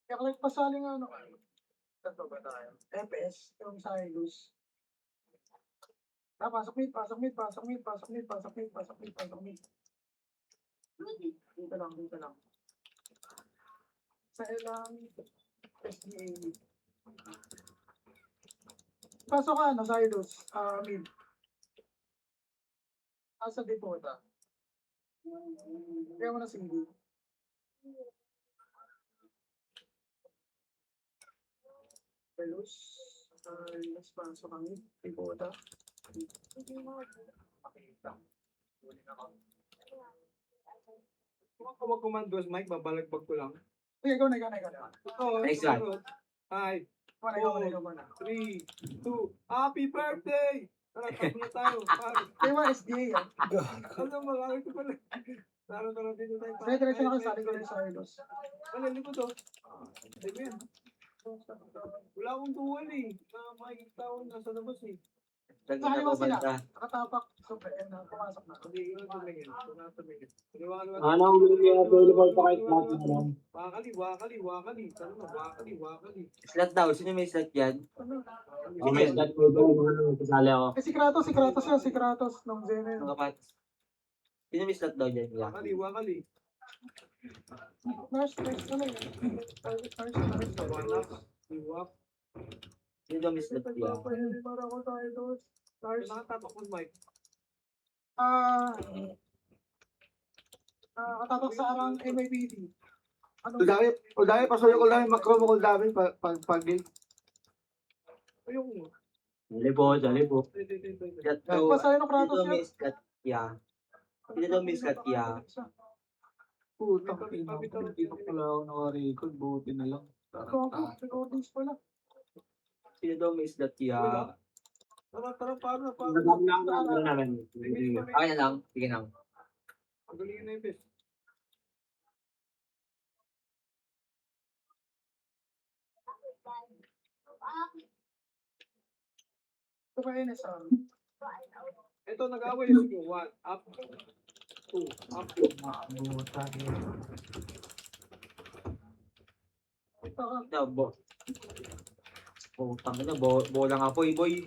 Kaya like pasaling ano. Ito ba tayo? FPS, yung Cyrus. Pasok mid, pasok mid, pasok mid, pasok mid, pasok mid, pasok mid, pasok mid. Dito lang, dito lang. Sa ilang SDA. Pasok ka, no, Cyrus. Mid. Asa dito ito. Kaya mo na single. Pelos. Let's pasok kami. Dito ito. Kung ako mag-commandos, Mike, babalagbag ko lang. Sige, ikaw na, ikaw na, ikaw na. Next one. 5, Ikaw na. 3, 2, Happy birthday! Tara, tapos na tayo. Kaya mo SDA yan. Ano, makakit ko pala. Tara, dito tayo. Sige, diretso na kayo sa akin ko na yung Cyrus. Ano, hindi ko to. Hindi yan. Wala akong tuwan eh. Makikita ko nasa labas eh. Sa akin mo sila. Nakatapak. Super, pumasok na. Hindi, yun tumingin. Ano ang hindi available pa kahit natin lang? Wakali. Tara mo, wakali. Slot daw. Sino may slot yan? May slot ko doon, kasali ako. Si Kratos yan, si Kratos nung Zenen. Mga pats. Sino may slot daw dyan? Wakali. Nurse, ano yun? Iwak. Sino daw may slot yan? Para ko tayo doon. Nurse. Nakatapak mo, Mike. Katatak sa arang MIBD. Ano? Uldami, pasuyo ko lang yung makro mo uldami pag-gate. Ayoko mo. Dali po. Slot daw. Pasayo ng Kratos Sino daw may yan. slot yan? Sino daw may slot yan? Putang ina ko, hindi pa pala ako naka-record, buti na lang. Recordings pala. Sino daw may slot yan? Tara, paano? Nagam lang ang namin. Okay na lang. Sige na. Pagalingan na yung best. Ito ba yun sa Ito, nag-away yung sige. 1, up, 2, up, Ito, Putang ina, bola nga po, boy.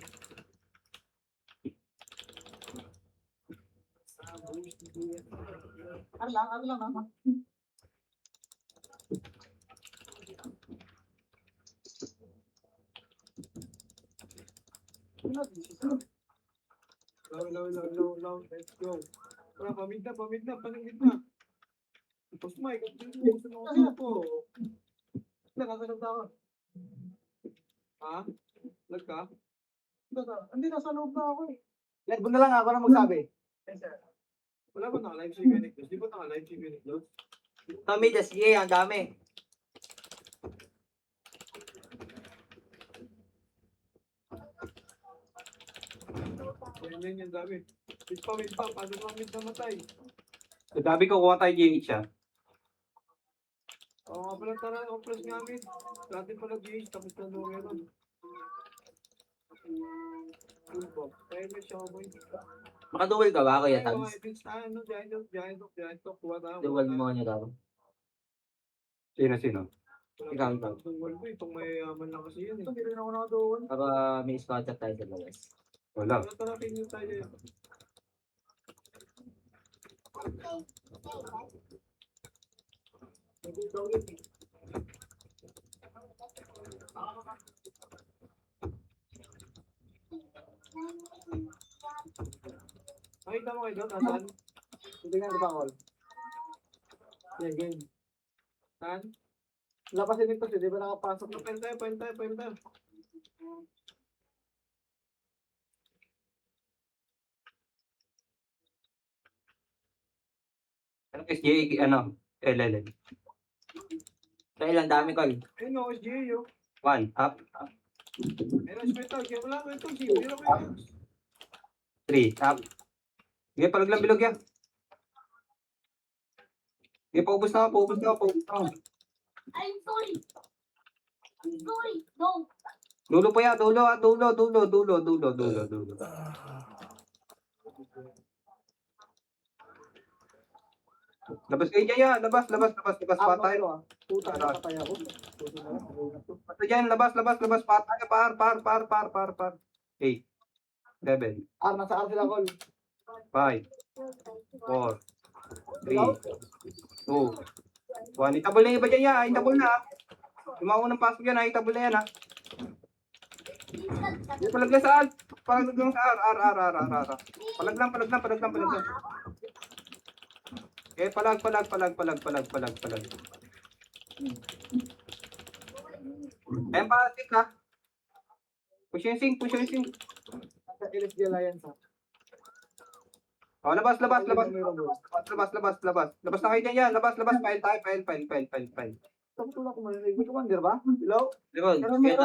Ano lang naman. Low. Let's go. Tara, pamid na. Paningit na. Tapos Mike, gusto mo po. Nakasagot ako. Ha? Lag ka? Hindi, nasa loob na ako eh. Let mo na lang ako na magsabi. Yes, sir. Wala ba naka-live si Benignos? Di ba naka-live si Benignos? Kami, sige, ang dami. Yan yung dami. Mid pa. Paano ba mid namatay? Sabi ko, kuha tayo GH ah. Oo nga pala, tara, compress nga mid. Dati pala GH, tapos na doon meron. Full box. Kaya may showboy. Makaduwal ka ba, Kuya Ay, Tabs? mga edits tayo, no? Giant of. Kuha tayo. Duwal mo niya daw. Sino? Ikaw. Duwal ko, itong mayayaman lang kasi yun eh. Hindi rin ako nakadoon. Para may spot tayo sa labas. Wala. Tara, tingin tayo yun. Nagpunta ulit eh. Makita mo kayo doon, nasan? Hindi nga nagpakol. Yan. Saan? Lapasin nito siya, di ba nakapasok? Pail tayo. Ano SJ, LLM. Kaya lang dami, Col. Ayun o, SGA yun. 1, up. Meron spectral, kaya wala ko ito. Meron ko ito. 3, up. Sige, palaglang bilog yan. Sige, paubos na. I'm sorry. No. Dulo pa yan, dulo. Labas kayo dyan yan. Labas. Patay. Puta na patay ako. Basta dyan. Labas. Patay. Par. 8, 7, Nasa R sila, Col. 5, 4, 3, 2, 1. Itabol na yung iba dyan yan. Itabol na. Yung mga unang pasok yan. Itabol na yan ha. Yung palag lang sa R. Palag lang sa R. Palag lang. Eh, palag. Ayan pa, sink ha. Push yung sink. Nasa LSD Alliance, ha. Oh, labas. Labas na kayo dyan yan. Labas. File. Tapos ko marinig. May commander ba? Hello? Likod, Meron, kaya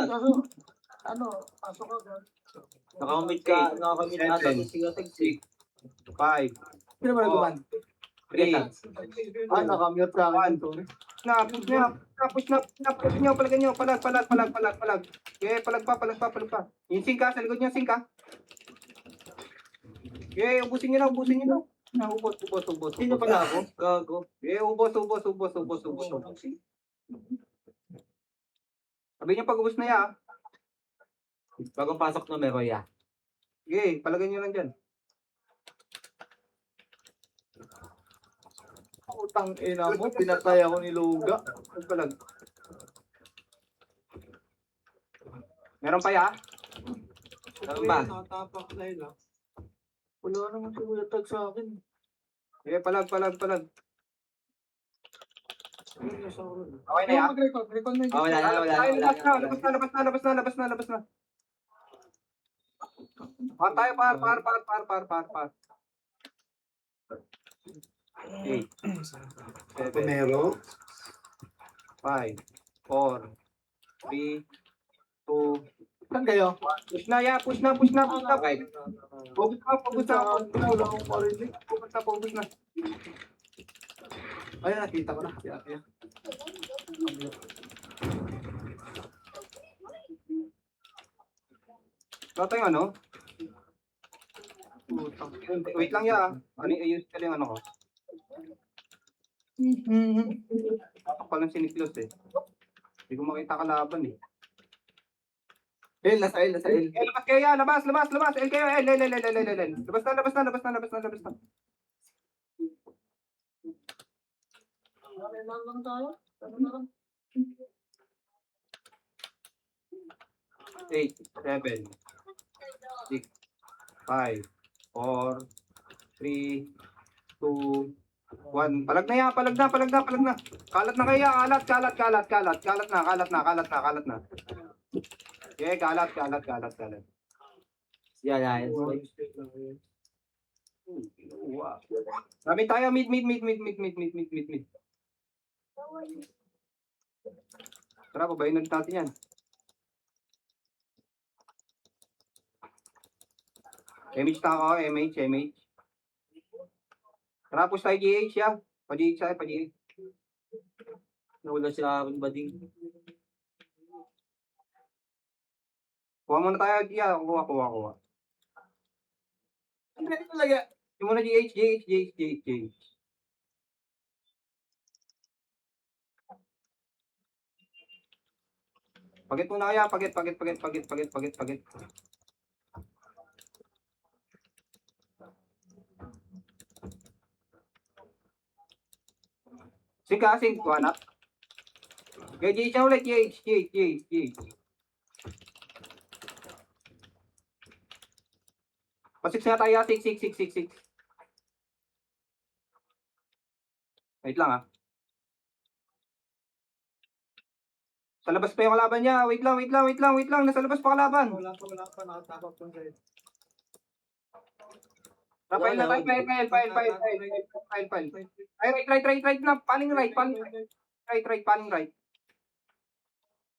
pasok ka doon. nakakamit ka, nakakamit ata Seven. si Sig. 5, Sino ba nagkuman? 3, Nakamute ka akin. Sorry. push nyo, palagan nyo, palag. Okay, palag pa. Yung sink ha, sa likod nyo, sink ha. Okay, ubusin nyo na. Ubos. Sino pala ako? Gago. Okay, ubos. Sabi nyo pag ubos na ya. Bagong pasok numero ya. Okay, palagan nyo lang dyan. Utang ina mo, pinatay ako ni Luga. Palag. Meron pa ya? Meron ba? Nakatapak na yun, Wala naman si Kuya Tag sa akin. Okay, palag. Ayun yung sa ulo. Okay na ya? Mag-record mo yung Wala na. Labas na. Tayo, par. 8, 7, Primero. 5, 4, 3, 2, Saan kayo? push na. Pagod na. Wala akong parinig. Pagod na. Ayun, nakita ko na. Yeah. Tatay ano? Utang. Wait lang ya. Ayos ka lang ano ko. Patok pa lang siniklos eh. Hindi ko makita kalaban eh. Nasa L. Labas kayo ya. Labas. L kayo. L. Labas na. lang tayo. Ano na lang? 8, 7, 6, 5, 4, 3, 2, 1. Palag na. Kalat na kaya. Kalat na. Okay, kalat. Yan. Wow. Dami tayo. Mid. Tara, babayin ulit natin yan. MH na ako, MH. Tara, push tayo GH ya. Pa-GH. Nawala sila aking bading. Kuha muna tayo, ya. Kuha. Ang galing talaga. Yung muna GH. Pagit muna kaya, pagit. Sing, kuha na. Okay, GH na ulit, GH. Pasix na tayo, 6. Wait lang ah. Sa labas pa yung kalaban niya. Wait lang. Nasa labas pa kalaban. Wala pa, nakatapak pa sa'yo. File. Ay, right na. Paling right. Right.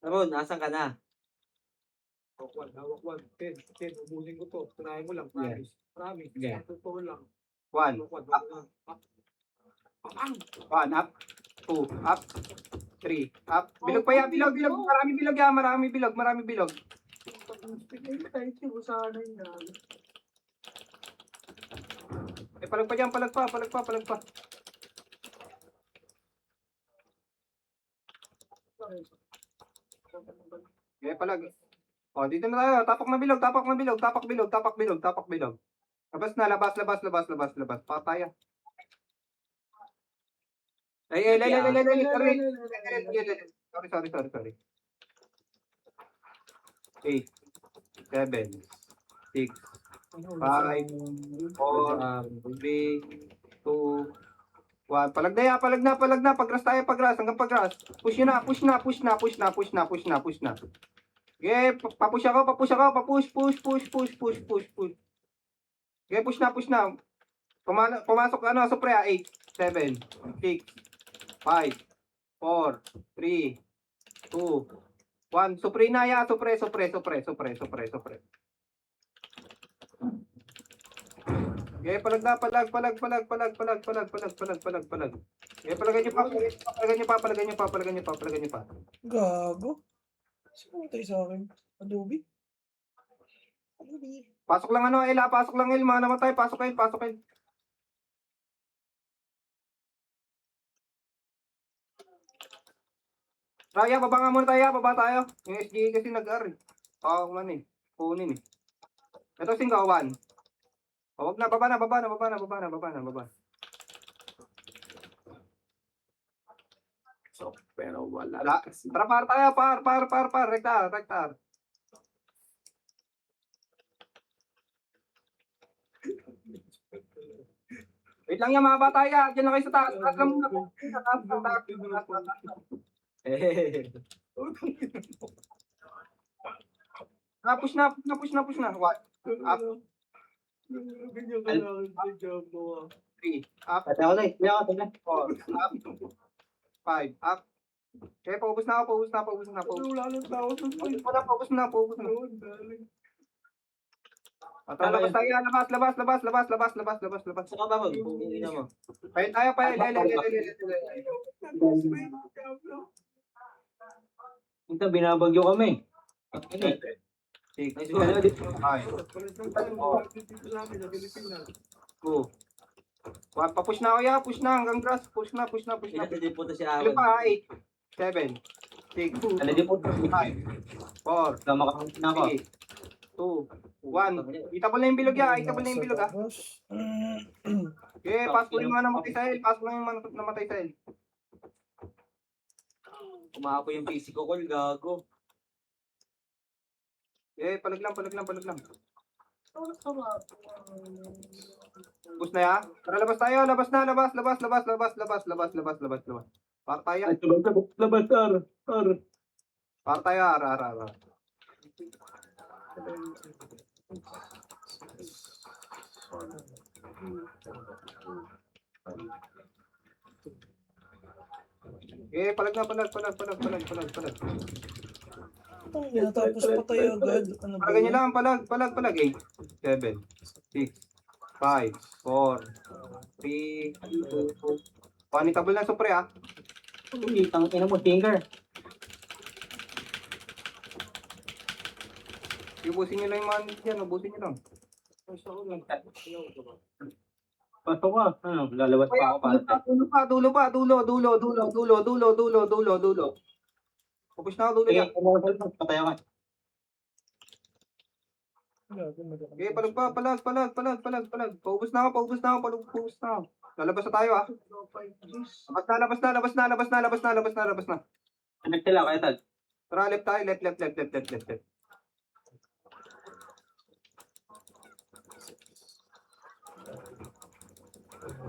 Ron, asan ka na? Hawak 1. 10, ubusin ko to. Tunahin mo lang, promise. Yeah. Totoo lang. 1. Hawak 1. 1 up. 2 up. 3 up. Bilog pa yan. Bilog. Marami bilog. Sana yun na. Palag pa dyan. Palag pa. palag. O, dito na tayo. Tapak na bilog, tapak na bilog, tapak bilog, tapak bilog, tapak bilog. Labas na, labas, labas, labas, labas, labas. Pataya. Ay, sorry. 8, 7, 6, 5, 4, 3, 2, 1. Palag na. Pagras tayo, pagras. Hanggang pagras. Push nyo na, push na. Okay, papush ako. Papush. Okay, push na. Pumasok Supre, 8, 7, 6, 5, 4, 3, 2, 1. Supre na ya, supre. Okay, palag. Okay, palagan nyo pa. Gago. Sumutay sa akin. Adobe. Pasok lang Ela, pasok lang El, mga namatay, pasok El. Raya, baba nga muna tayo, baba tayo. Yung SGA kasi nag-R eh. Man eh, kunin eh. Ito singgawan. Huwag na, baba na. So, pero wala. Tara, par tayo, par. Rektar. Wait lang yan, mga bata ya. Diyan na kayo sa taas. Taas lang muna. Taas. Push na. What? Up. Ganyan ka lang ang job mo. 3. Up. Pati ako na eh. 4. Up. 5. Up. Okay, paubos na. Wala lang tao sa side. Paubos na. Doon, galing. Labas tayo, labas. Saka ba mag? Hindi na mo. Pahil tayo. Ito, binabagyo kami. Six, Nice five, Palit ng tayo, dito sa amin, sa Pilipinas. 2, 1. Papush na ako ya. Push na hanggang grass. Push na. Hindi po to si Ilan Aaron. pa? 8, 7, 6, Ano din po? 5, 4, Tama ka na ako. 3, 2, 1. Itabol na yung bilog ya. Tapos, Okay, pass ko yung mga namatay sa El. Kumapo yung PC ko, Col. Gago. Okay, palag lang. Push na ya. Tara, labas tayo. Labas. Para tayo. Ay, labas, ar. Para tayo. Ara. Okay, palag na. tapos patay agad. Ano ba Palagay nyo yan? lang, palag. 8, 7, 6, 5, 4, 3, 2, 1. Itabol na supre ah. Itang ina mo, finger. Ubusin nyo lang yung mga dyan, ubusin nyo lang. Pasok ka. Ano, lalabas pa ako para. Dulo. Pupush na ako, dulo yan. Patay ako. Okay, palag. Paubos na ako. Lalabas na tayo ah. Labas na. Connect sila, kaya tag. Tara, left tayo, left.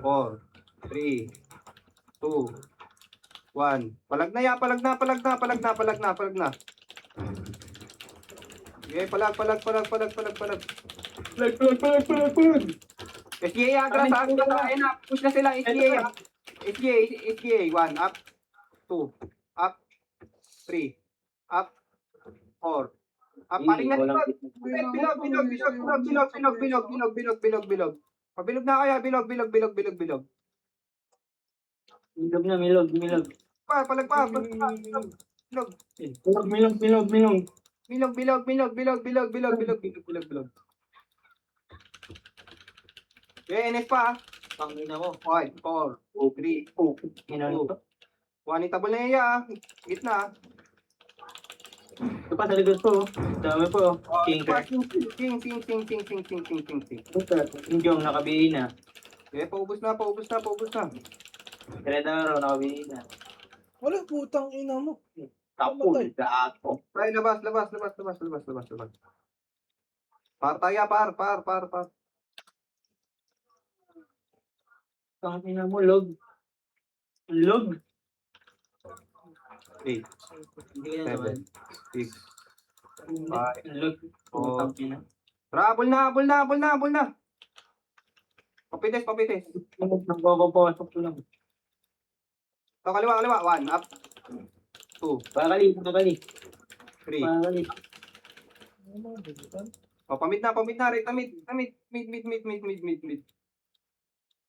4, 3, 2, 1. Palag na. Okay, palag. SGA agras, ayun na, push na sila, SGA. 1, up, 2, up, 3, up, 4, up, paling na dito. Bilog. Pabilog na kaya, bilog. Milog. Palag. Milog. Bilog. Okay, NS pa. Tangina mo. 5, 4, 3, Inano to? 1. Itabol na iya. Gitna. Ito pa sa likod po. Dami po. Tinker. Ting. Hindi yung nakabihin na. Okay, paubos na. Red Arrow, nakabihin na. Wala, putang ina mo. Tapul, gato. Ay, labas. Par tayo, par. Tangin na mo, log. Log. 8, Hindi ka naman. 7, 6. Log. Oh. Tangin na. Tara, abol na. Papites. Nagpapapasok ko lang. Ito, kaliwa. 1, up. 2, Bakali. 3. Bakali. Ano mga bilitan? Oh, pamit na. Right, tamid. Mid.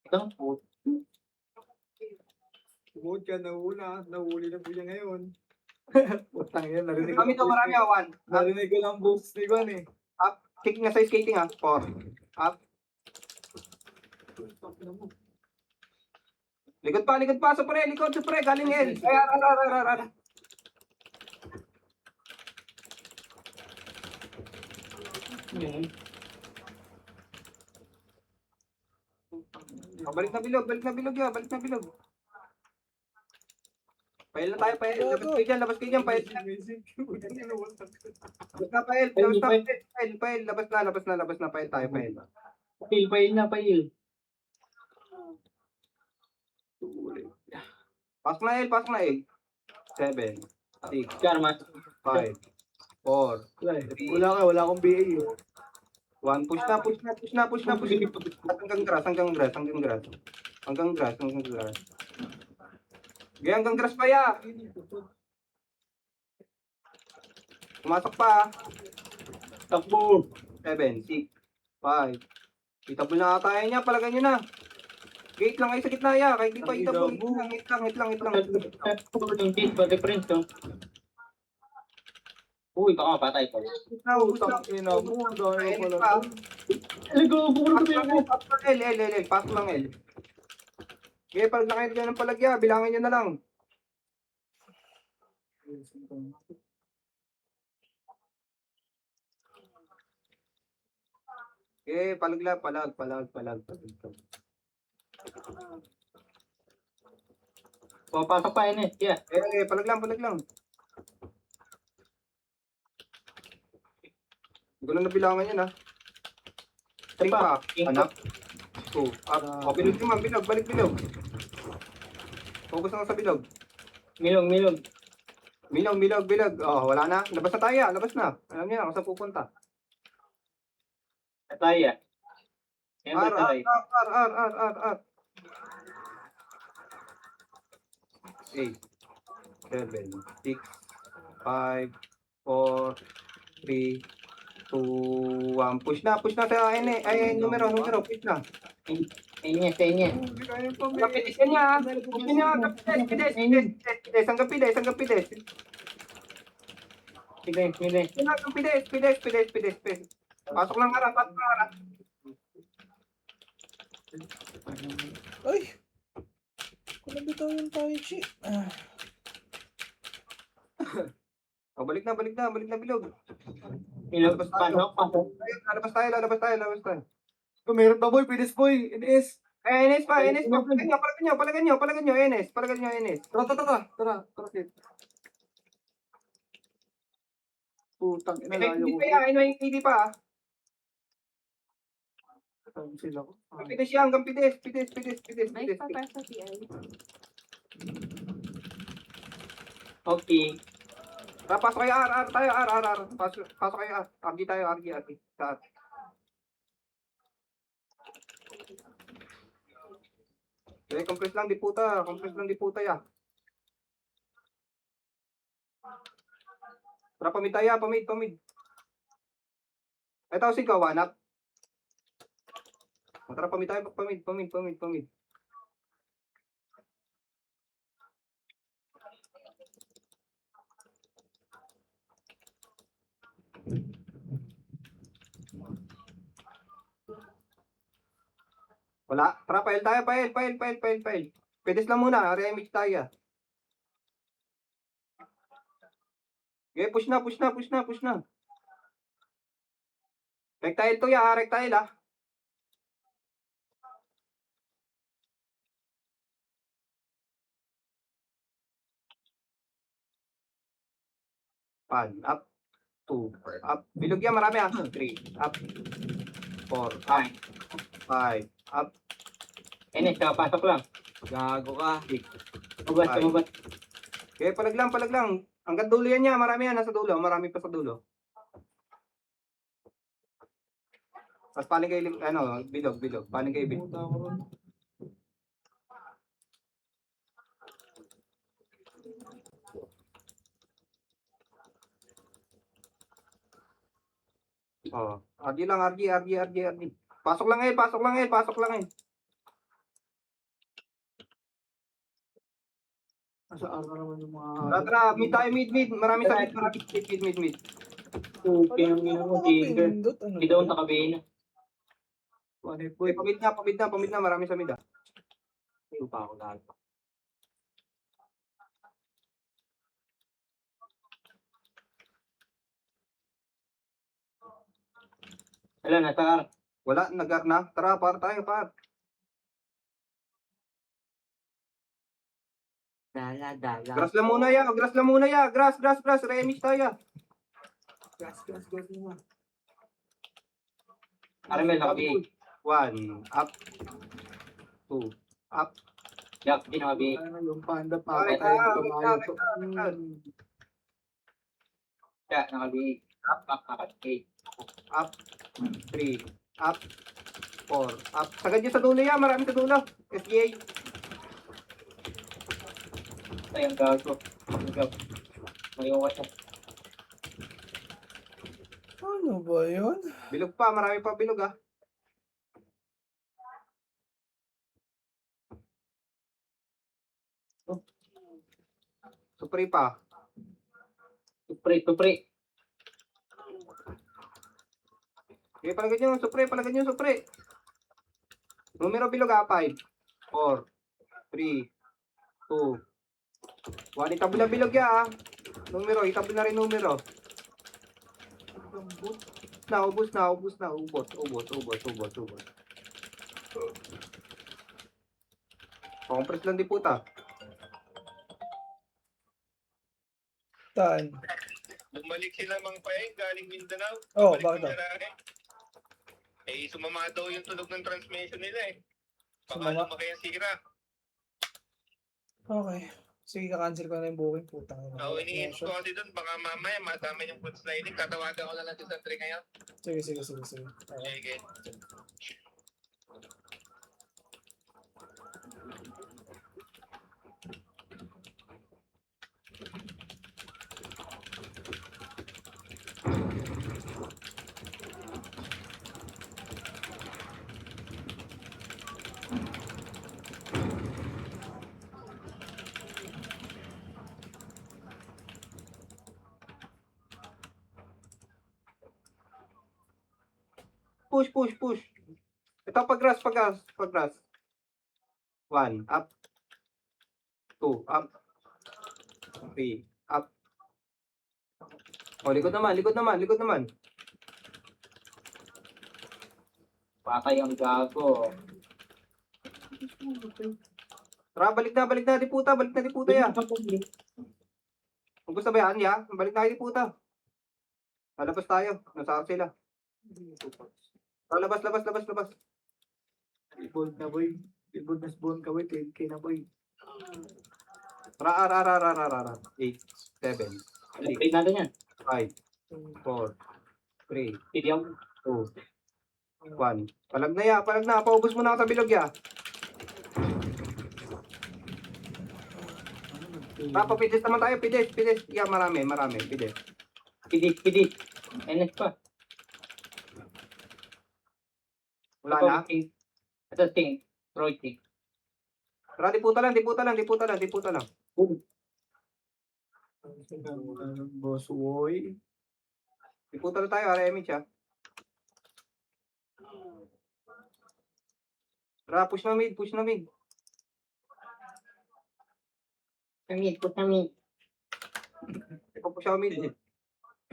Ito po. Sumod ka, nahuli na po niya ngayon. Putang yan, narinig ko. Kami to, marami 1. Narinig ko lang boost ni Juan eh. Kick na sa skating 4. Up. Likod pa, supre, galing L. Ay, ar. Yun. Oh, balik na bilog ya. Pail na tayo. Labas kayo dyan, pail. Amazing. Labas na, pail. Labas na, pail tayo, pail. Pail. Pasok na, L. 7, 6, Karma. 5, 4, Wala akong BA eh. 1. Push na. Hanggang grass. Okay, hanggang grass pa ya. Pumasok pa. Takbo. 7, 6, 5. Itabol na tayo niya, palagan nyo na. Gate lang kayo sa gitna ya, kahit di pa itabol. Hit lang. Yung beat pa difference to. Uy, baka patay ko. Putang ina mo, ang dami ko pala. Ligo, bumulog ko. Pasok lang L. Okay, pag nakain dyan ng palagya, bilangin nyo na lang. Okay, palag. Papasok pa yun eh. Yeah. Palag lang. Hindi ko lang nabilangan yan, ha. Ting pa. Anak. 2. Up. Bilog naman. Balik bilog. Focus na sa bilog. Milong. Bilog. Oh, wala na. Labas na tayo. Alam niyo na kung saan pupunta. Ataya. Yan ba tayo? R. 8, 7, 6, 5, 4, 3, 2, 1. Push na sa numero. Push na. Inye. Hindi kaya pa may... Kapitis ka niya. Push niya. Kapitis. Hanggang pides. Sige. Pides. Pasok lang harap. Ay! Kung nabitaw yung tayo, chi. Oh, balik na bilog. Milong. Pasok. Lalabas tayo. Kung meron pa boy, pinis boy, NS. Enes pa. Palagan nyo, Enes. Tara, kid. Putang ina, layo Hindi ko. pa yan, hindi pa. Saan sila ko? Pides yan, hanggang pides. May papar sa PI. Okay. Pasok kayo, R tayo, R. Pasok kayo, R. RG tayo. Sa R. Okay, compress lang di puta ya. Tara, pamid tayo, pamid. Ito, si Kawanap. Tara, pamid tayo, pamid. Wala. Tara, pail tayo, pail. Pedes lang muna, remix tayo. Okay, push na, push na, push na, push na. Rectile to ya, rectile ah. Pan, up, 2, up. Bilog yan, marami ah. 3, up, 4, up, 5, up. Enes, kapasok lang. Gago ka. Ubat, Ay. ubat. Okay, palag lang, palag lang. Hanggang dulo yan niya, marami yan nasa dulo, marami pa sa dulo. Tapos paling kayo, bilog, bilog. Paling kayo, bilog. Pumunta ako ron. Oh, RG lang, RG. Pasok lang eh, pasok lang eh, pasok lang eh. Nasa arka naman yung mga... Tara, mid tayo, mid. Marami sa mid, mid. Okay, ang ina mo, Tinder. Pindot, ano? Hindi daw nakabihin. Uy, pamid na, marami sa mid ah. Hindi pa ako lahat. Wala, nasa Wala, nag-ar na. Tara, tayo, par. Dala. Grass lang muna ya. Grass. Remix tayo. Gas muna. Caramel, nakabihin. 1, up, 2, up. Jack, di nakabihin. Ano yung panda pa. Wait, Jack, nakabihin. Nakabihin. Up, 3, up, 4, up. Sagad nyo sa dulo yan, marami sa dulo. SGA. Ay, ang gago. Mayawa siya. Ano ba yun? Bilog pa, marami pa bilog ah. Supri pa. Supre. Okay, palagyan nyo, supre. Numero bilog ah, 5, 4, 3, 2, 1. Itabla na bilog ya ah. Numero, itabla na rin numero. Ubus na. Compress lang di puta. Saan? Bumalik sila Mang Paeng galing Mindanao. Oh, Balik bakit ng daw? lalaki. Eh, sumama daw yung tunog ng transmission nila eh. Baka Sumama? lumaki ang sira. Okay. Sige, ka-cancel ko na yung booking. Putang ina. Oo, iniisip ko kasi doon, baka mamaya madami yung food sliding. Tatawagan ko na lang sa 3 ngayon. Sige. Okay. Sige. Push. Ito pag-grass. 1, up. 2, up. 3, up. Oh, likod naman. Patay ang gago. Tara, balik na di puta ya. Kung gusto ba yan, ya? Balik na di puta. Lalabas tayo. Nasa sila. Labas. Ibon na boy. Ibon na spawn ka boy. 10k na boy. Ra. 8, 7, Upgrade natin yan. 5, 4, 3, Video. 2, 1. Palag na. Paubos mo na ako sa bilog ya. Papides naman tayo. Pides. Yeah, marami. Pides. Pidit. Enes pa. Wala na. Ito, Ting. Roy Ting. Tara, di puta lang. Boss boy. Di puta lang tayo. RMH ha. Tara, push na mid. Put na mid. Ikaw push ako mid.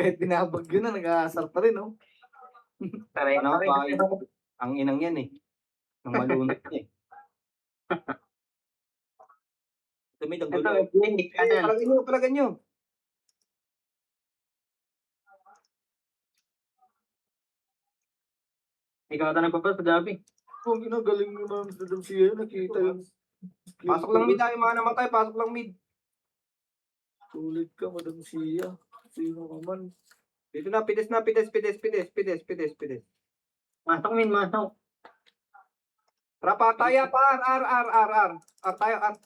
Kahit binabag yun na, nag-aasar pa rin, no? Taray Ano, na bahay. Ang inang yan eh. Nang malunod eh. Tumid ang Ito, gulo. clinic, ano? Palagan nyo, palagan nyo. Ikaw ata nagpapas sa gabi. Kung ginagaling mo na sa siya, nakita yung... Pasok lang mid tayo mga namatay. Pasok lang mid. Sulit ka, Madam Sia. Sino ka man? Dito na, pides na, pides. Masok min, masok. Rapa tayo pa, R tayo, R.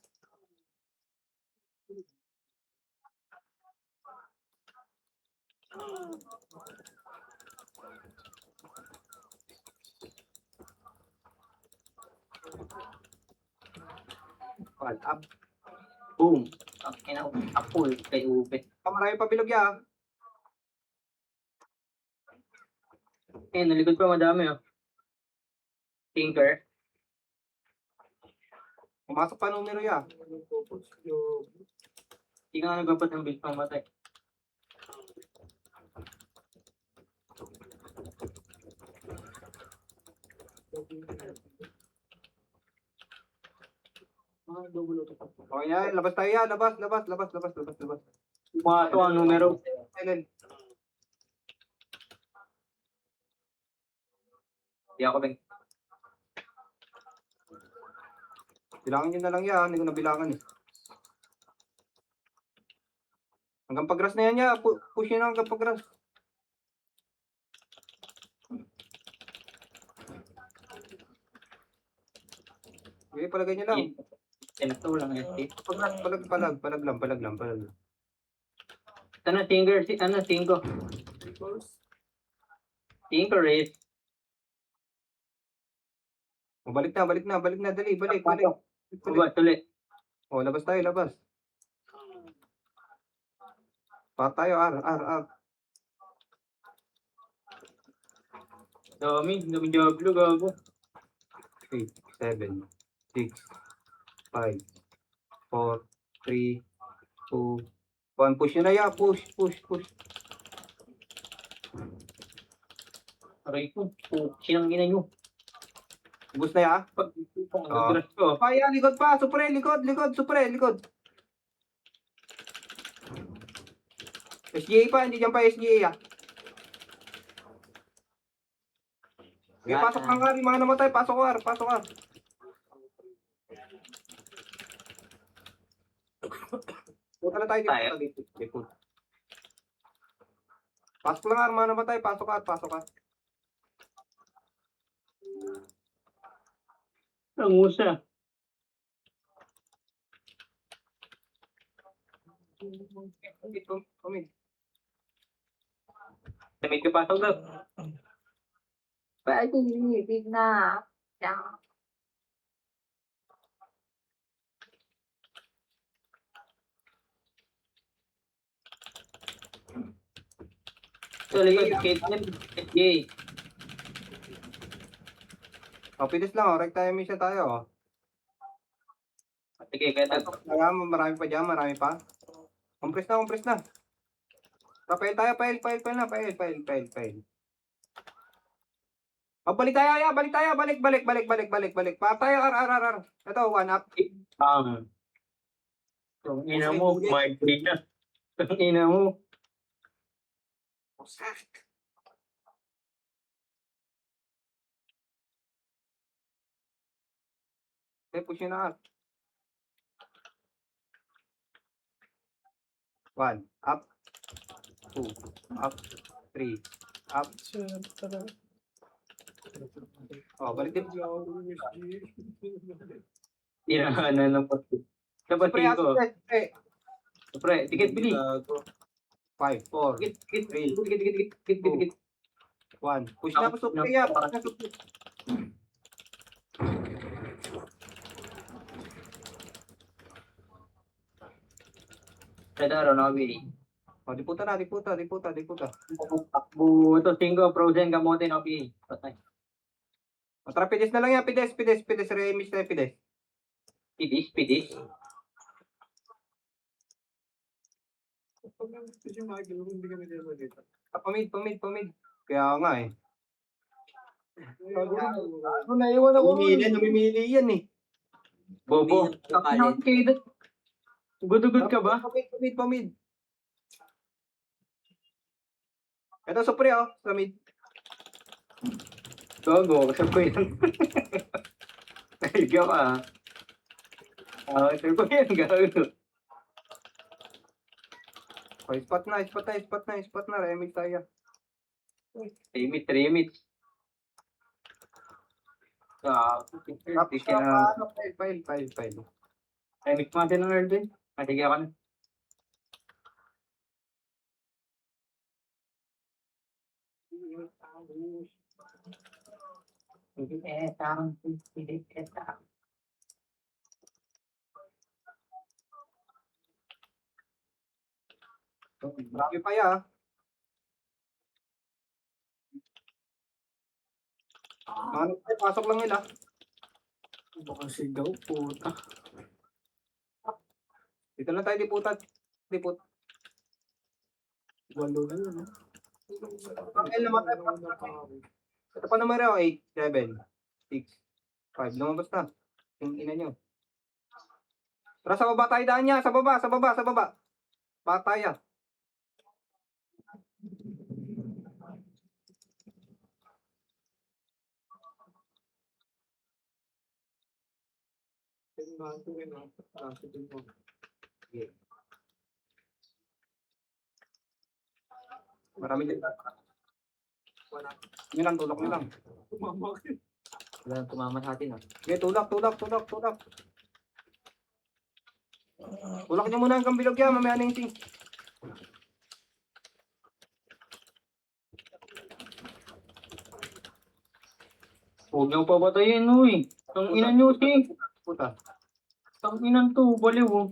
Call up. Boom. Ang ina, apol kay Ube. Marami pa bilog ya. Nalikod pa madami, oh. Tinker. Pumasok pa numero ya. Hindi ka nga nagpapas ng build pang matay. Okay yan, labas tayo yan. Labas. Pumato ang numero. Silent. Hindi ako bang. Bilangin nyo na lang yan. Hindi ko nabilangan eh. Hanggang pag-grass na yan ya. Push nyo na hanggang pag-grass. Okay, palagay nyo lang. Ito lang yan. Palag lang. Ito na, Tinker. Ano, Tinko. Tinker race. Balik na. Dali, balik. Uba, tuloy. Oh, labas tayo. Pa tayo, R. Dami jablo, gago. 8, 7, 6, 5, 4, 3, 2, 1. Push nyo na ya. Push. Aray ko. Sinang ina nyo. Ubus na ya. Pag nag-grass ko. Paya, likod pa. Supre, likod. SGA pa, hindi dyan pa SGA ya. Okay, pasok lang ka. Mga namatay, pasok ka. Punta na tayo dito. Pasok lang ka, mga namatay, pasok ka. Ang usa. Dito, kami. May kapasok daw. Pwede, big na. Yeah. Ito, likod. Caitlyn. SJ. Oh, pilis lang, right time mission tayo. Oh. Sige, kaya tayo. Kaya marami pa dyan, marami pa. Compress na. Pail tayo, pail na. Oh, balik tayo, balik. Pa tayo, R. Ito, 1 up. Ang ina mo, migraine na. Ang ina mo. Okay, push nyo na up. 1, up. 2, up. 3, up. Oh, balik din. Tirahanan ng pati. Dapat ko. Pre, tiket bili. 5, 4, Tikit. 1. Push na, push na. Sada araw na bili. Oh, diputa na. Takbo. Ito, 5, frozen, kamote na bili. Patay. Tara, pides na lang yan. Pides. Remis na pides. Pidis. Pag kasi Michael, hindi kami dito dito. Pamid. Kaya nga eh. Ano, naiwan ako. Namimili yan eh. Bobo. Kapalit. Gudugod ka ba? Pamid. Ito, supre oh. Pamid. Gogo, kasab ko yan. Ikaw ah. Kasab ko yan, gago. Okay, spot na. Remix tayo. Remit. Tapos Kaya, file. remit mo natin ng Erden. Sige ako na. Marami pa ya. Pasok lang nila. Baka sigaw po. Dito lang tayo diput. Walo na yun. L naman tayo. Ito pa numero 8, 7, 6, 5. Lumabas na. Yung ina nyo. Tara sa baba tayo daan niya. Sa baba. Pataya. Marami din. Yun lang, tulak nyo lang. Wala nang tumama sa atin. Okay, tulak. Tulak nyo muna hanggang bilog yan. Mamaya na yung ting. Huwag niyo papatayin, uy. Tang ina niyo, si. Puta. Tang inan to, baliw. Oh.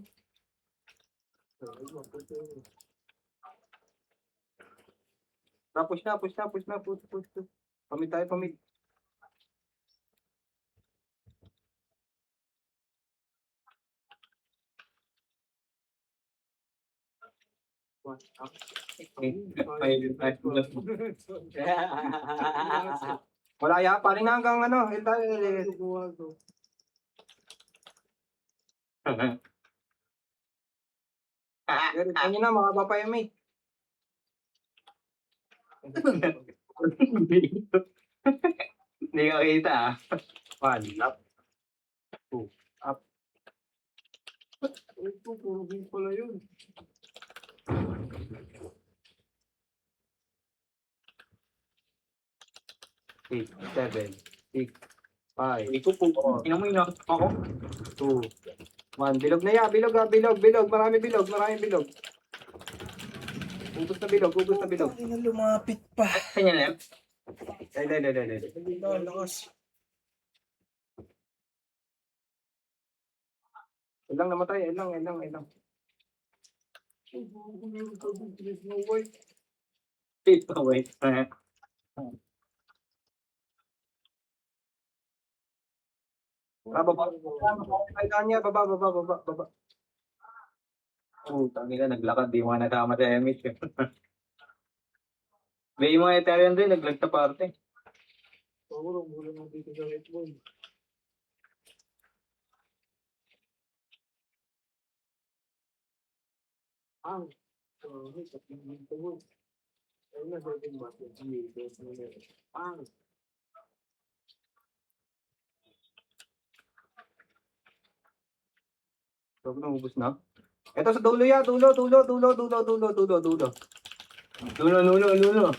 Push na. Pamid tayo. Wala ya, paring na hanggang ano. Ano na, mga papayamay. Hindi ka kita ah. 1, up. Ito, puro game pala yun. 8, 7, 6, 5, Ikaw po. Ina mo ina. Ako? 2, 1. Bilog na yan. Bilog. Marami bilog. Ubus na bilog. Lumapit pa. Kanya na yan. Dali. Hindi na lakas. Ilang namatay. Ito, wait. Baba. Kailangan niya. Baba. Oh, tangi na, naglakad. Di mo nga nakama sa MH. May mga Ethereum din, naglagta parte. Puro mo dito sa Red Bull. Ang. Ayun na, sabihin ba? Ang. Huwag na, ubus na. Ito sa dulo ya. Dulo. Lulo.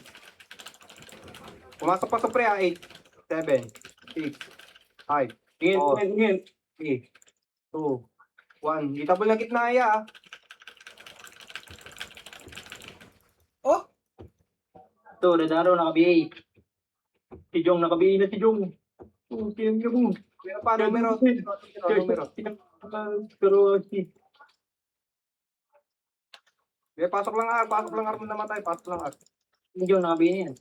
Pumasok pa sa pre 8, 7, 6, 5, Tingin. 3, 2, 1. Itabol na gitna ya. Ito, Radaro, naka-BA. Si Jong, naka-BA na si Jong. Oh, kaya mo. Pero pa numero. Pero, si... Pasok lang ar namatay. Pasok lang ar. Si Jong, naka-BA na yan.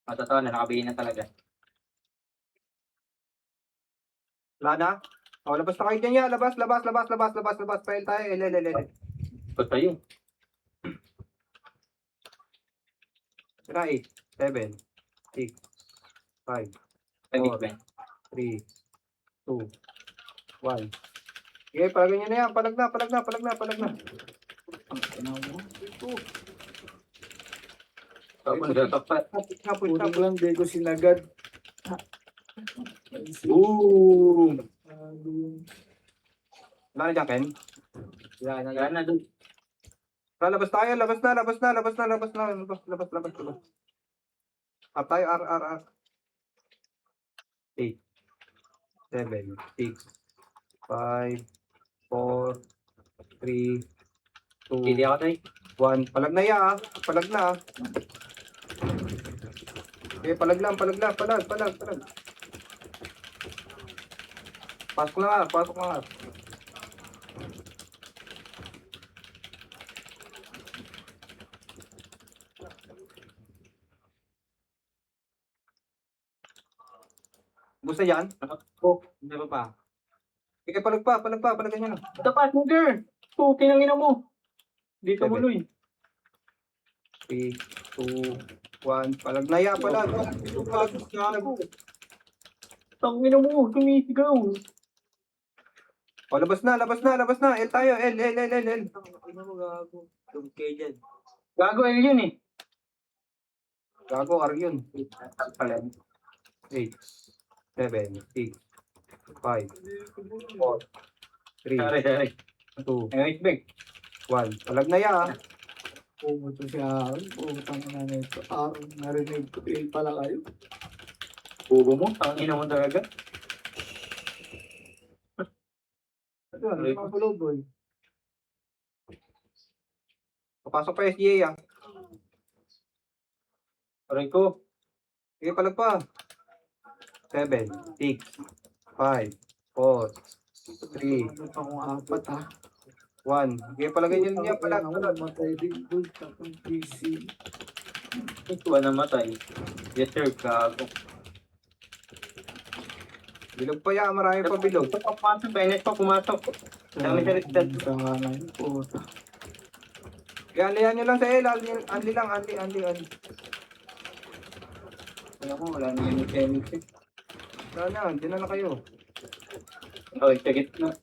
Totoo na, naka-BA na talaga. Wala na. O, labas na kayo dyan ya. Labas. File tayo. Ele. Basta yun. Na 8, 7, 6, 5, Ay, 4, Ben. 3, 2, 1. Okay, palagay nyo na yan. Palag na. Tapos nagtatakpat. Tapos. Puno lang, di ko sinagad. Boom! Wala na dyan, Ken? Yan na dun. Labas tayo. Labas. Up tayo, R. 8, 7, 6, 5, 4, 3, 2, Hindi ako tayo. 1. Palag na ya, ah. Palag na, ah. Okay, palag lang. Palag. Pasok na nga. Gusto yan? Hindi pa. Okay, palag pa. Palagyan nyo na. Tapat mo, girl! Puki ng ina mo. Di ka Seven. muloy. 3, 2, 1. Palag na ya, palag. Tang ina mo, sumisigaw. O, labas na. L tayo, L. Ano mo gago? Tumkay dyan. Gago yun eh. Gago, R yun. 8, 7, 6, 5, 4, 3, Sorry. 2, Ay, big. 1. Palag na ya, ah. Pumunta siya. Pumutang na nito. Narinig ko. Pala kayo. Bubo mo, tang ina mo talaga. Ano mga pulo, boy? Papasok pa SGA, ah. Aray ko. Sige, palag pa. 7, 6, 5, 4, 3, Ano pa kung apat, ha? 1. Sige, palagay nyo niya, palag. Matay din, boy. Tapang PC. Ito na matay. Yes sir, gago. Bilog pa ya, marami pa bilog. Ito pa pumasok, Bennett pa pumasok. Dami sa resistance. Sa kanan, puta. Kaya alihan nyo lang sa L, anli lang. Alam mo, wala naman yung chemistry. Wala na, dyan na kayo. Okay, sagit na.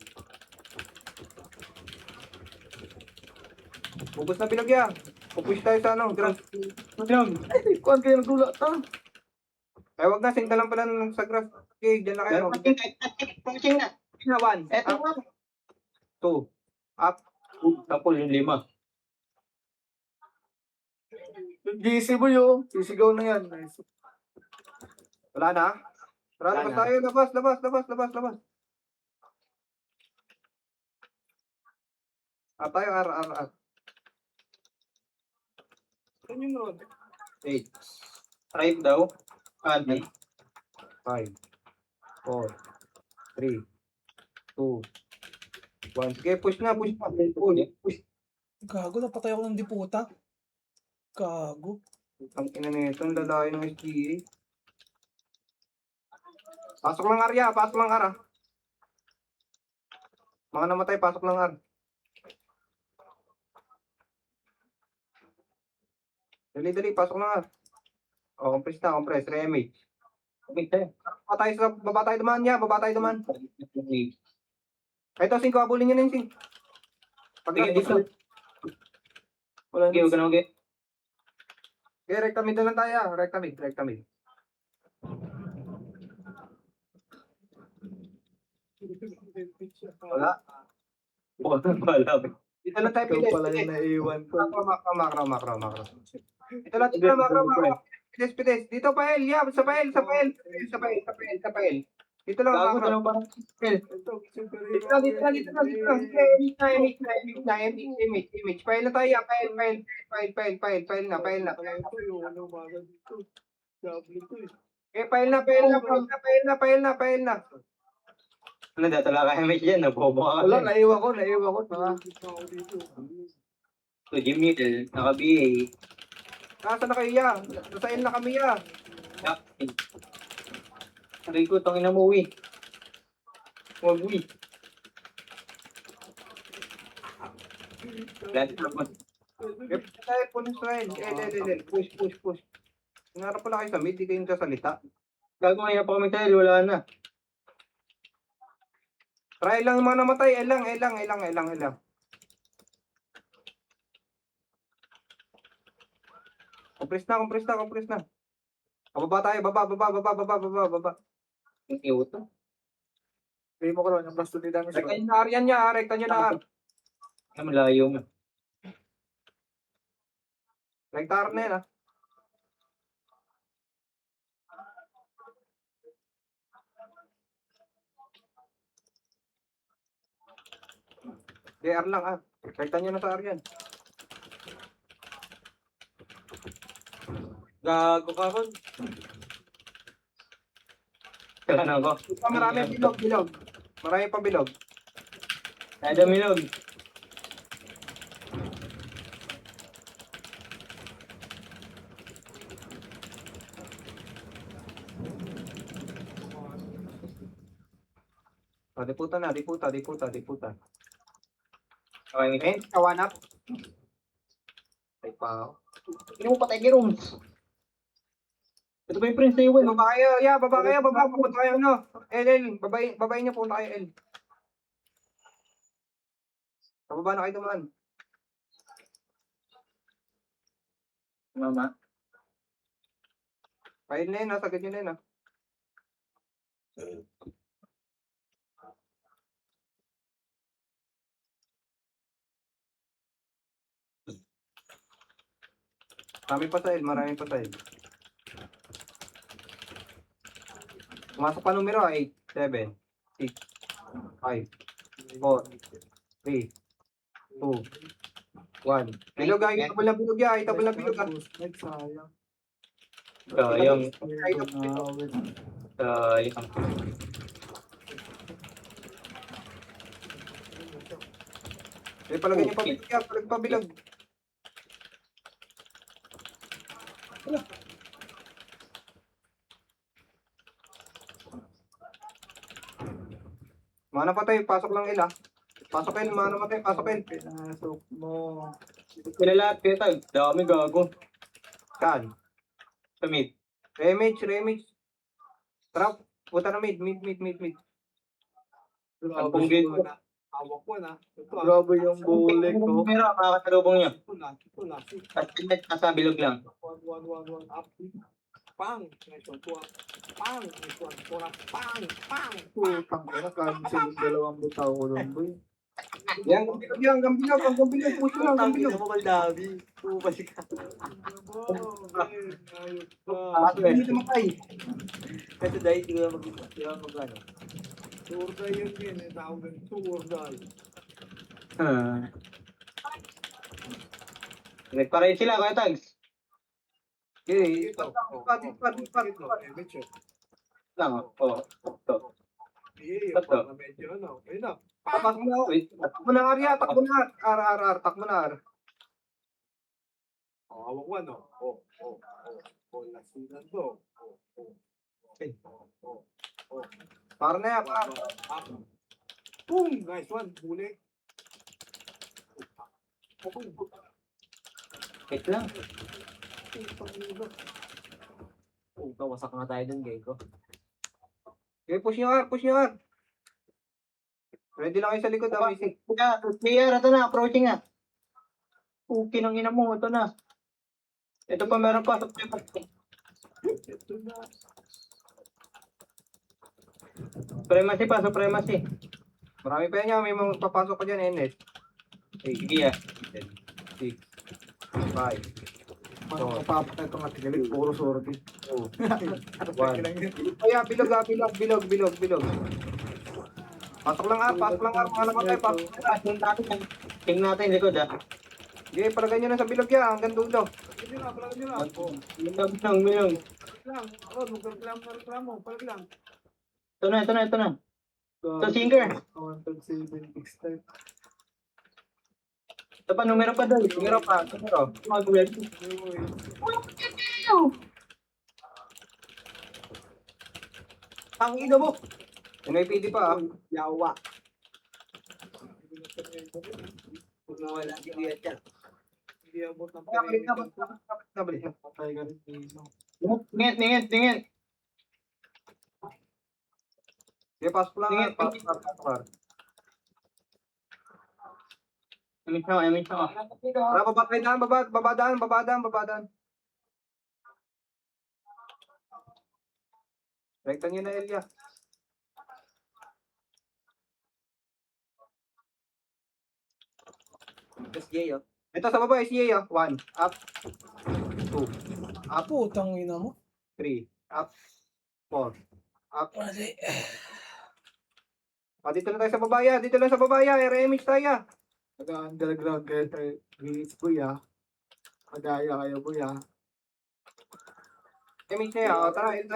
Bubos na bilog ya. Pupush tayo sa ano, grass. Kuhan kayo nagdula, ta? Ay, wag na, sinta lang pala sa grass. Okay, dyan na kayo. Pushing na. 1, Eto up, nga. 2, up. Tapos yung 5. GC mo yun. Sisigaw na yan. Nice. Wala na. Tara, Wala labas na. tayo, labas. Up tayo, R. Ano yun, Rod? 8, Right daw. Adi. 5, 4, 3, 2, 1. Sige, push na. Push. Gago, napatay ako ng diputa. Gago. Ang ina nito, ang lalayo ng SGA. Pasok lang Arya, ah. Mga namatay, pasok lang R. Dali, pasok lang R. O, compress, remake. Baba tayo duman. Ito, 5, abulin nyo na yung 5. Sige, dito. Wala Okay, huwag ka na mag-get. Okay, recta mid na lang tayo. Recta mid. Wala. Wala. Dito lang tayo Ikaw pilis. pala yung naiwan ko. Makro. Ito lang, makro. Pilis. Dito pa L, yeah. Sa pa L. Dito lang, Gago, makro. talagang parang skill. Ito, super Dito lang. Image. File na tayo, yeah. File na. Ito yung ano, mga dito. Double to eh. Okay, file na. Ano na, talaga kami dyan, nabobo ka. Wala, naiwan ko. Mga Dito ako dito. So, Jimmy, naka-BA. Nasa na kayo, yeah. Nasa L na kami, yeah. Aray ko, tangin na mo, uwi. Huwag, uwi. Lahat naman. Tayo, push na yun. Push. Hinarap pala kayo sa mid, di kayo sasalita. Gago ngayon pa kami tayo, wala na. Try lang yung mga namatay. Elang. Compress na. Baba tayo, baba. Yung iwot to. Pili mo ko ron, yung plus 2 damage ko. Rekta nyo na. Ay, malayo mo. Rekta na yan, ah. DR lang, ah. Rekta nyo na sa Aryan. Gago ka ron. Kaya na ako. Marami bilog. Marami pa bilog. Ada milog. Ah, diputa. Okay, Eh, kawanap. Ay pa. Hindi mo patay kay Rooms. Ito ba yung Prince na iwan? Baba kayo, baba. Pupunta kayo, no? L. Babayin niyo, punta kayo, L. Pababa na kayo dumaan. Mama. Kayo na yun, sagad nyo na yun, ah. Marami pa sa L. Pumasok pa numero, 8, 7, 6, 5, 4, 3, 2, 1. Bilog, ah. Itabal na bilog, ah. Like, sayang. Sayang. Awit. Sayang. Eh, palagay niyo pa bilog, ah. Palag pa bilog. Mana pa tayo, pasok lang ila. Pasok L, mana pa tayo, pasok L. Pinasok mo. Sila lahat kaya tayo. Dami gago. Saan? Sa mid. Remage. Trap, puta na mid. Sampung gate ko. Awak ko na. Ito ah. Grabe yung bulik ko. Pero makakasalubong niya. Pula. At nasa bilog lang. 1, up. Pang. Nice one. Pang. Nice one. Pang. Putang ina, cancel yung dalawang butaw ko doon, boy. Yan, gambilog. Push mo lang, gambilog. mo kaldabi. Pupalik ka. Ayun pa. Hindi tumakay. Kasi dahil di ko mag-ano. Tour guy yun eh. Tawag ng tour guy. Nagparehin sila kaya tags. Okay, Ito. Lang oh. Ito. Ito. Medyo ano. Ayun na. Takbo na, Wait. takbo na, Arya, takbo na. Takbo na, Ar. Awak ko ano. Lasinan to. Para na yan, para. Boom! Nice one. Huli. Wait lang. Wasak nga tayo dun, Geko. Okay, push nyo, Ar. Ready lang kayo sa likod, ah. May Player, ito na. Approaching na. Okay ng ina mo. Ito na. Ito pa meron pa. Ito na. Supremacy. Marami pa yan yan. May mga papasok ko dyan, NS. Sige ah. 6, 5, Mga kapapatay itong atigalit, puro sorti. 2, 1. Kaya, bilog. Pasok lang, Ar. Mga namatay, pasok. Tingnan natin likod ah. Okay, palagay nyo na sa bilog yan. Hanggang dulo. Palag nyo lang. Milong. Lang. Magreklamo. Palag lang. Ito na. Ito, singer. 1.7 extent. Ito pa, numero pa doon. Numero. Mag-web. Ang ino mo! NIPD pa, ah. Yawa. Wala, hindi yan. Hindi abot ng Balik na. Patay ka rin dito. Tingin. Okay, pasok lang nga. Tingin. Pasok. Emin siya. Tara, babadaan. Rekta niyo na, Elia. SJ, oh. Ito sa baba, SJ, oh. 1, up. 2, up. Putang ina mo. 3, up. 4, up. Mali. Dito lang sa babaya. RMH tayo. Nag-underground kayo sa Gilis Buya. Madaya kayo Buya. RMH na yan. O, tara, L.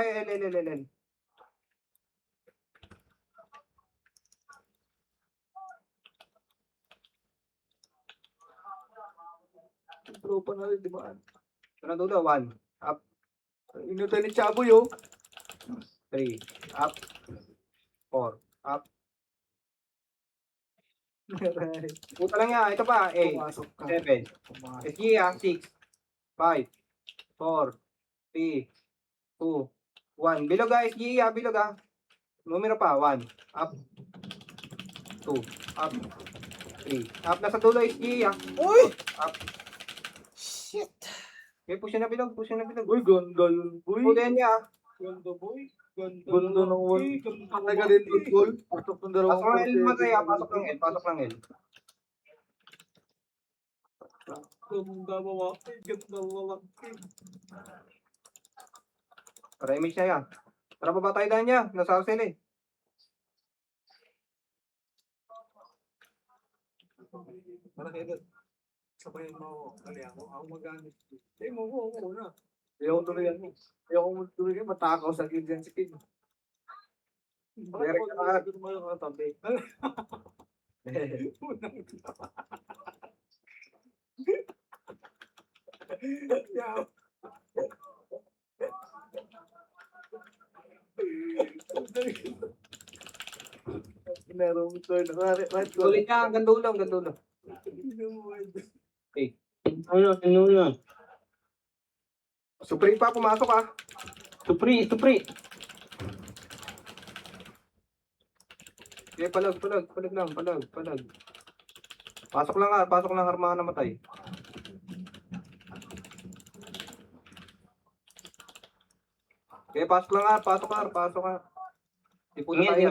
Tropa na rin, di ba? Ito na dulo, 1, up. Inutan ni Chaboy, oh. 3, up. 4, up. Puta lang yan. Ito pa, 8, Pumasok ka. 7. Pumasok. SG, 6, 5, 4, 3, 2, 1. Bilog, SG, bilog, Numero pa, 1, up. 2, up. 3, up. Nasa dulo, SG, Uy! Up. Shit. Okay, push na bilog. Uy, ganda yun, boy. Pulen niya. Ganda boy. Ganda ng one. Talaga din football. Pasok ng dalawang Pasok lang L porte. matay, pasok lang L. Ganda lalaki. Para image na yan. Tara, babatay na niya. Nasa sila eh. Parang edad. Sabayan mo ako. Ako magamit. Mo ko na. Ayaw ko tuloy yan. Matakaw sa Gillian si King. Direct ka na. Mga katabi. Merong turn. Right goal. Sulit niya. Hanggang dulo. Ano yun? Supreme pa, pumasok Supri. Okay, palag lang. Pasok lang harmahan na matay. Okay, pasok ka. Ipuno tayo.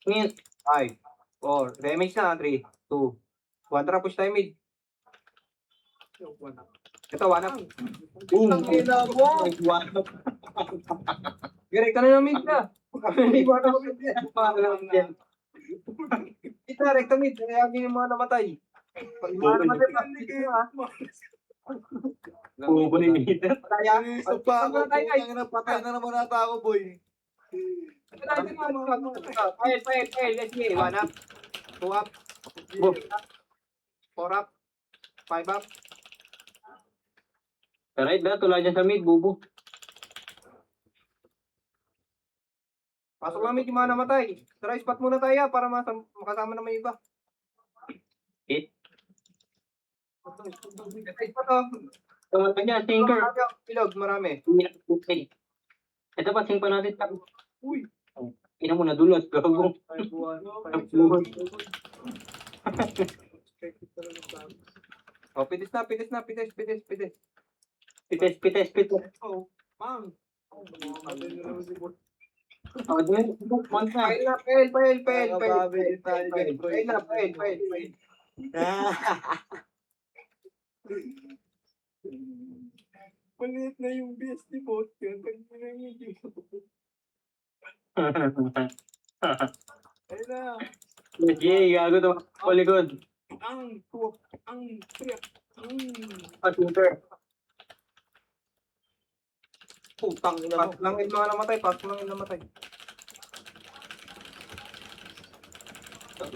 Ngit. 5, 4, damage na, 3, 2, 1, tara, push tayo mid. Ito, 1 up. Boom. Direct ka na ng mid na. Hindi mo na Kita, rekta mid. Kaya yung mga namatay. Pag mga namatay, Pupo ni Peter. Kaya, Isa pa ako. Patay na naman ata ako, boy. Fail, let's go. 1 up, 2 up, Boom. 4 up, 5 up. Right na, tula dyan sa mid, bubo. Pasok lang mid yung mga namatay. Tara, spot muna tayo para makasama naman yung iba. Hit. Spot oh. Tawag niya, sinker. Pilog, marami. Ito pa, sing pa natin. Uy. Ina mo na dulas, gago. Oh, pitis na. Pites. Pang. Oh, dyan. Month na. Fail. Nakababay tayo dyan, bro. Fail. Maliit na yung BS ni Bot. Yan, ayun na. Yay, gago to. Polygon. Ang tuwak. Ang triyak. Shooter. Putang ina mo. Pasok lang yung mga namatay.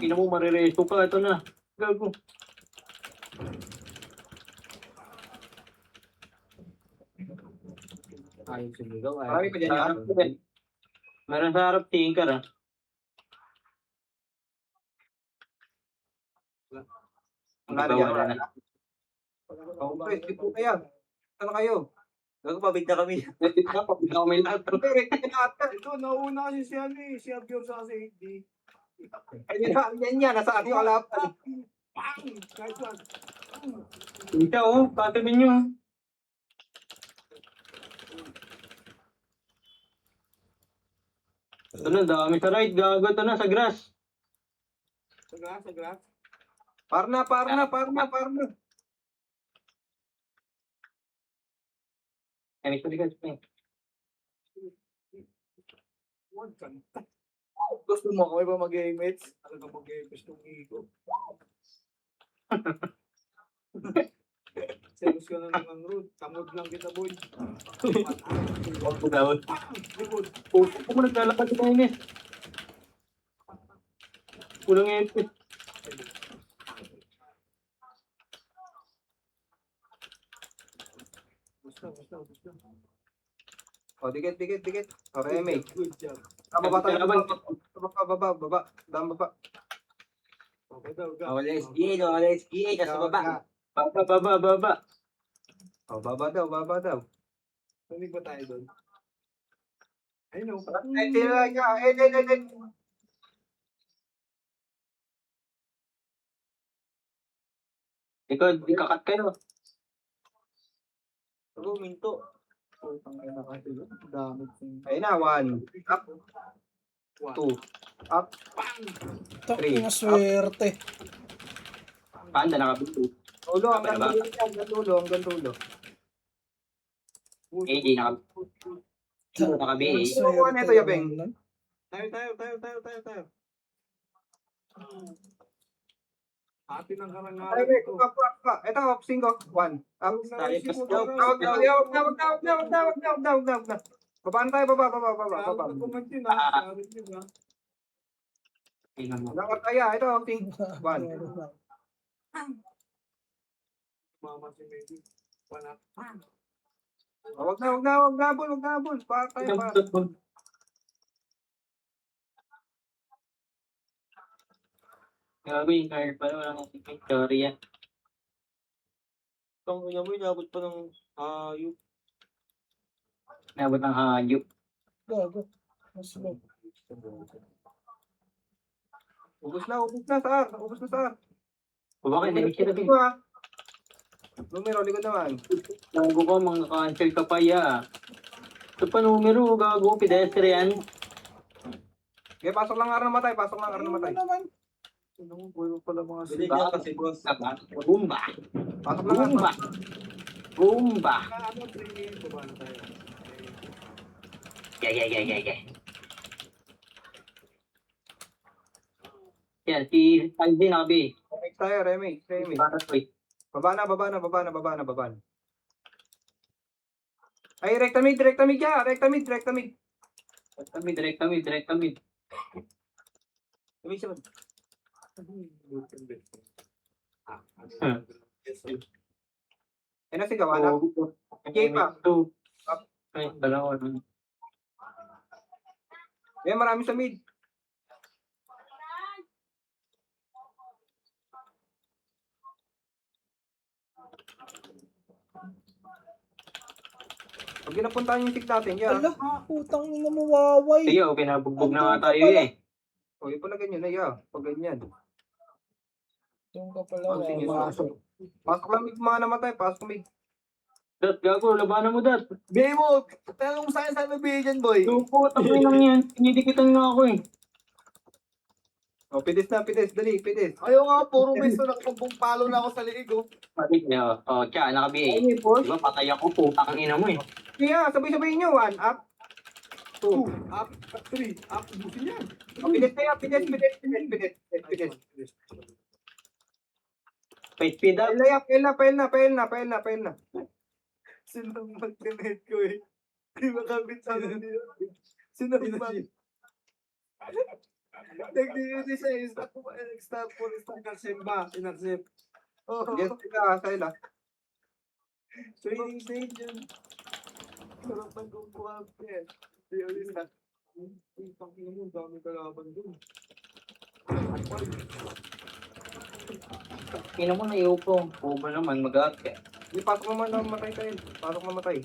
Ina mo, marireso ka. Ito na. Gago. Ayos sumigaw. Marami pa dyan yan. Meron sa harap, tinker ah. Wala na dyan. Oh, guys, di po kaya. Saan kayo? Gagpabig na kami. Pabig na kami lahat. Okay, ready na ata. Ito, nauna kasi si ano eh, si Abior sa kasi hindi. Ay, yan yan. Nasa ating kalapan. Bang! Guys, one. Ika, oh. Patamin nyo. Ito na, dami sa right. Gago, ito na, sa grass. Sa grass, sa grass. Par na. Ay, sa likas. One kanta. Gusto mo kami ba mag-mates? Ano ka mag-mates ng ego? Selos ka na naman, Ruth. Tamod lang kita, boy. Huwag ko daw. Likod. Puso ko mo naglalakad sa kainis. Kulang yung ipis. Basta. O, dikit. O, Remy. Good job. Baba tayo. Laban. Baba. Daan baba. Okay daw, go. Wala SGA, no? Wala SGA. Nasa baba. Baba. O, baba daw. Tunig ba tayo doon? I know. Ay, tira ka. Eh. Ikaw, di kakat kayo. Ano, minto. Putang ina kasi yun. Dami kong... Ayun na, 1. Up. 2. Up. Taki na swerte. Panda, nakabito. Tulo, hanggang dulo. AJ, nakabito. Nakabi. Ano ito, Yabeng? Tayo. Atin ang karangalan Ay, ito. up. Ito, up, 5. 1. Up. Tayo, Wag na. Babaan tayo, baba. Lakad tayo, ito, 1. Mama si Mary. Panak. Wag na, bul. Para tayo, para. Gago yung card pala, wala nang Victoria. Itong ina mo, inabot pa ng hayop. Nabot ng hayop. Gago. Mas low. Ubus na, saan? O bakit, hindi siya natin. Numero, likod naman. Gago ka, mga cancel ka pa ya. Ito pa numero, gago, pedestrian. Okay, pasok lang araw na matay. Ano naman? Ano mo, puro pala mga Bili sila. niya kasi, boss. Bumba. Pasok lang araw. Bumba. Ano, 3 baba na tayo. Yeah. Yan, si Alvin nakabi. Next tayo, Remy. Baba na. Ay, rekta mid ya. Rekta mid. Direkta mid. Sabi siya, Ay, nasigawan na. Okay pa. Ay, dalawa. May marami sa mid. Pag ginapuntahan yung tick natin, yan. Ala, putang ina mo, waway. Sige, pinabugbog na nga tayo eh. O, yung pala ganyan na, ya. Pag ganyan. Doon ka pala, Sige, waway. Pasok lang mid, mga namatay. Pasok mid. Dat, gago, labanan mo, Dat. Bigay mo! Tanong sa'yo saan nabigay dyan, boy? Lupo, tapos lang yan. Pinidikitan nga ako eh. O, pides na, dali, pides. Ayaw nga, puro beso nakapagpong palo na ako sa liig, oh. Pati niya, tiya, nakabi eh. Diba, patay ako, putang ina mo eh. Kaya, sabay-sabay nyo. 1, up. 2, up, 3, up, busin yan. O, pides tayo, pides. Wait, speed up. Pail na. Sino mag-connect ko, eh. Di makabit sa akin nila. Sino mag... Nag-diuni siya, stop po, Inarsip ba? Inarsip. Oh, Yes, sila, sila. training stage yun. Sarap ng kukuha, eh. Di ulit na. Ang pangino mo, dami kalaban dun. Ina mo na iupo. Upo naman, mag-arte. Hindi, pasok naman na matay tayo. Pasok na matay.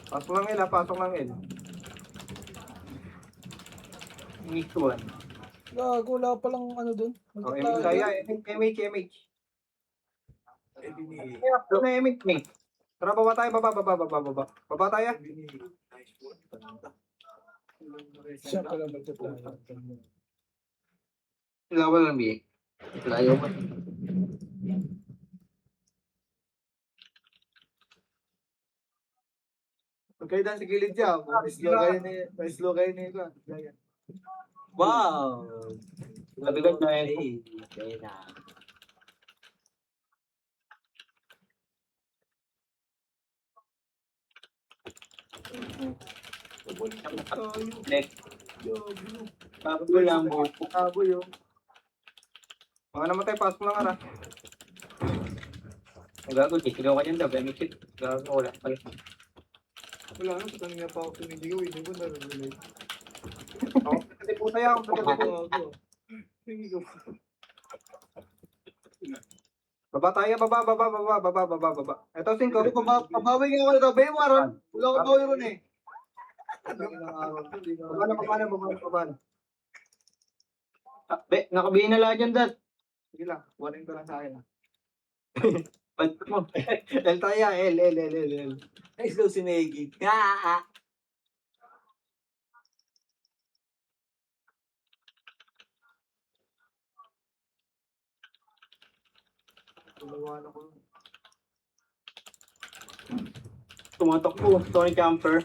Pasok lang El, ha? Pasok lang El. Mix 1. Gago, wala palang ano dun. Oh, MH tayo. MH. Eh, bini. Ito na MH, mate. Tara, baba tayo, baba. Baba tayo. Bini. Nice one. Pananda. Siya pala magtaplano. Lawal lang, B. Layo mo. Huwag kayo dyan sa gilid dyan. Pa-slow kayo na iba. Wow! Nabigat na yun. Next. Bago lang mo. Abo yung. Mga namatay, pasok lang ara. Gago, titigaw ka dyan daw. Benefit. Gago, wala pala. Wala na. Sa kanina pa ako tumidigaw. Hindi ko narinig. Kasi po tayo ako. Gago. Hindi ko. Baba tayo, baba. Ito, 5. Pabaway nga ako nito. Bay, waron. Wala ko baway ron eh. Baba na. Ah, be, nakabihin na lahat dyan, Dad. Sige lang. Warin ko lang sa akin. Ba't mo? L tayo, L. Ay, slow si Maggie. Tulawan ako. Tumatok po. Tony Camper.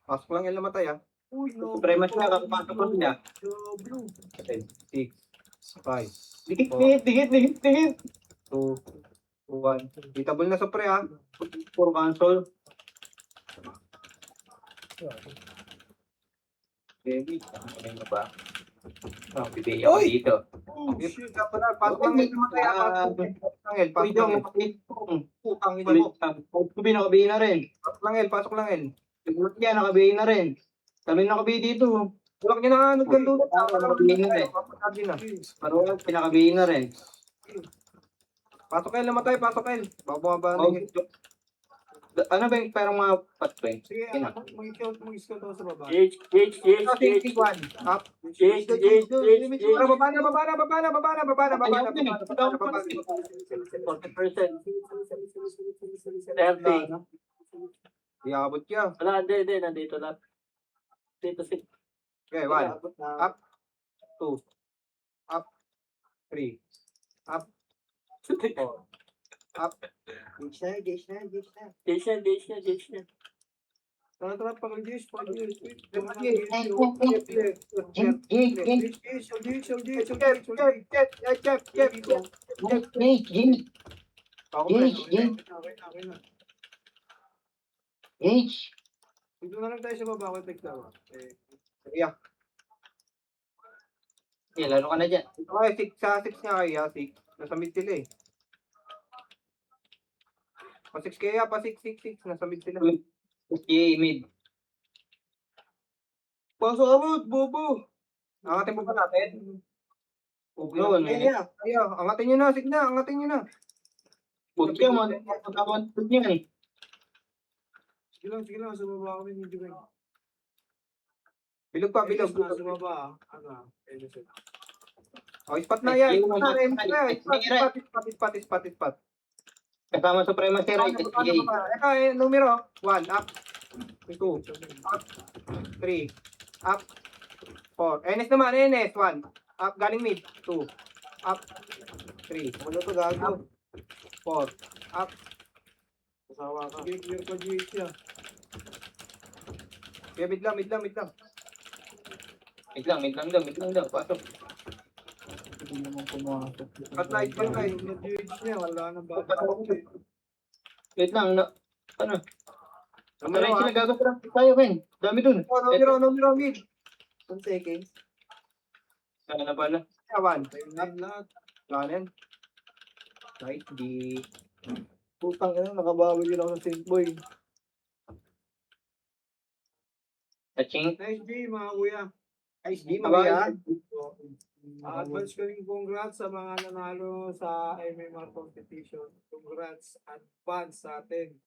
Pasok lang L na matay, ha. Uy, no. Suprema siya. Kakapasok ko siya. Blue. 6, 5, Dikit. 2, 1. Beatable na Supre, ha. For cancel. Baby, ano ba? Oh, bibigay ako Oy! dito. Oh, Pasok shit. lang L na matay, ha. Pasok lang L. Uy, dong, Putang ina mo. Kubi, nakabihin na rin. Pasok lang L. Siguro niya, nakabihin na rin. Kami nakabihin dito. Tulak niya na, nagkandulot. Nakabihin na rin. Papasabi na. Parang pinakabihin na rin. Pasok L na matay, pasok L. Bababa Oh, na yun. ano ba yung parang mga patweng? Sige, Ina. mag-scout ako sa baba. Safety 1. Up. Tara, baba na. 30. Iabot niya. Wala, hindi. Nandito na. Dito si... Okay, 1. Up. 2. Up. 3. Up. 4. Up. Gage na. Tara, pag-Gage. Dito na lang tayo sa baba ko, tek tawa. Laro ka na dyan. Okay, 6 sa 6 niya kaya, 6. Nasa mid sila eh. Pa 6 kaya, pa 6. Nasa mid sila. Okay, mid. Pasok abot, bobo! Angatin mo ba natin? Yun, Kaya, angatin nyo na, 6 na, angatin nyo na. Huwag ka mo. Pagkakuntod niyan. Sige lang, sa baba kami medyo ba. Bilog pa, bilog. Sa baba, ano, Oh, spot na yan. Spot. Kasama Suprema si Right. Ito eh, numero. 1, up. 2, up. 3, up. 4. NS naman, NS. 1. Up, galing mid. 2, up. 3, Wala to gago. 4, up. Kasawa ka. Sige, clear pa GH siya. Kaya mid lang. Mid lang daw. Pasok. Hindi naman pumasok. Cut light. Yung GH niya, wala nang bata. Wait lang. Ano? Numero Taray sila 1. gagawin tayo, Ken. Dami dun. Numero mid. 1 second. Sana na pala. 1. Tayo na yung lahat. Wala na yan. Nice G. Putang ina, nakabawi din ako sa Saint Boy. Touching. Nice G, mga kuya. Nice G, mga Advance ko rin congrats sa mga nanalo sa MMR competition. Congrats, advance sa atin.